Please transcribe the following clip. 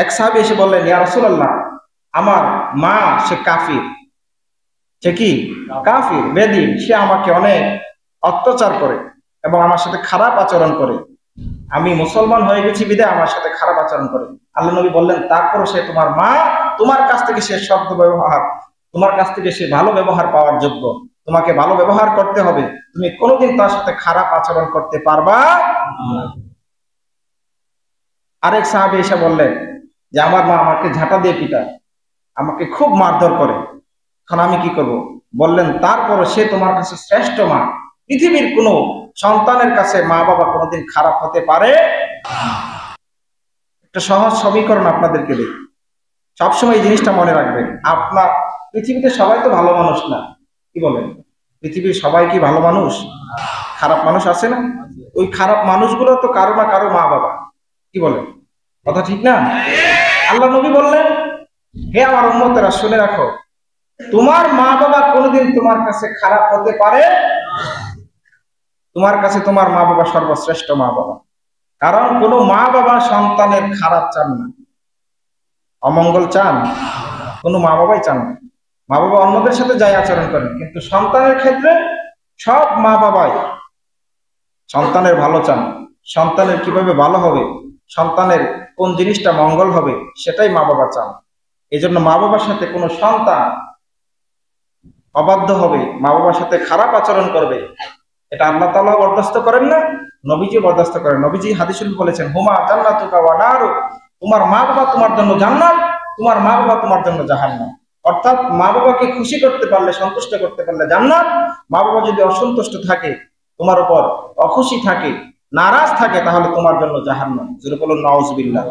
এক সাহাবী এসে বললেন, ইয়া রাসূলুল্লাহ, আমার মা সে কাফির। সে কি? কাফির, বেদীন। সে আমাকে অনেক অত্যাচার করে এবং আমার সাথে খারাপ আচরণ করে। আমি মুসলমান হয়ে গেছি বিধায় আমার সাথে খারাপ আচরণ করে। আল্লাহ নবী বললেন, তারপরও সে তোমার মা, তোমার কাছ থেকে সে শব্দ ব্যবহার, তোমার কাছ থেকে সে ভালো ব্যবহার পাওয়ার যোগ্য। তোমাকে ভালো ব্যবহার করতে হবে, তুমি কোনোদিন তার সাথে খারাপ আচরণ করতে পারবা না। আরেক সাহাবী এসে বললেন যে আমার মা আমাকে ঝাঁটা দিয়ে পিটায়, আমাকে খুব মারধর করে, এখন আমি কি করব? বললেন, তারপরও সে তোমার কাছে শ্রেষ্ঠ মা। পৃথিবীর কোনো সন্তানের কাছে মা বাবা কোনোদিন খারাপ হতে পারে? একটা সহজ সমীকরণ আপনাদেরকে দিই, সবসময় এই জিনিসটা মনে রাখবেন। আপনার পৃথিবীতে সবাই তো ভালো মানুষ না, কি বলেন? পৃথিবীর সবাই কি ভালো মানুষ? খারাপ মানুষ আছে না? ওই খারাপ মানুষগুলো তো কারো না কারো মা বাবা, কি বলেন? কথা ঠিক না? আল্লাহ নবী বললেন, হে আমার উম্মতেরা, শুনে রাখো, তোমার মা বাবা কোনোদিন তোমার কাছে খারাপ হতে পারে? তোমার কাছে তোমার মা বাবা সর্বশ্রেষ্ঠ মা বাবা। কারণ কোনো মা বাবা সন্তানের খারাপ চান না, অমঙ্গল চান, কোনো মা বাবাই চান না। মা বাবা অন্যদের সাথে যাই আচরণ করেন, কিন্তু সন্তানের ক্ষেত্রে সব মা বাবাই সন্তানের ভালো চান। সন্তানের কিভাবে ভালো হবে, সন্তানের কোন জিনিসটা মঙ্গল হবে, সেটাই মা বাবা চান। এই জন্য মা বাবার সাথে কোনো সন্তান অবাধ্য হবে, মা বাবার সাথে খারাপ আচরণ করবে, এটা আল্লাহ তাআলা বরদাস্ত করেন না, নবীজি বরদাস্ত করেন। নবীজি হাদিসে বলেছেন, হুমা জান্নাতুকা ওয়া নারু, তোমার মা বাবা তোমার জন্য জান্নাত, তোমার মা বাবা তোমার জন্য জাহান্নাম। অর্থাৎ মা বাবাকে খুশি করতে পারলে, সন্তুষ্ট করতে পারলে জান্নাত। মা বাবা যদি অসন্তুষ্ট থাকে, তোমার উপর অখুশি থাকে, নারাজ থাকে, তাহলে তোমার জন্য জাহান্নাম। যেটা বলুন নাউজুবিল্লাহ।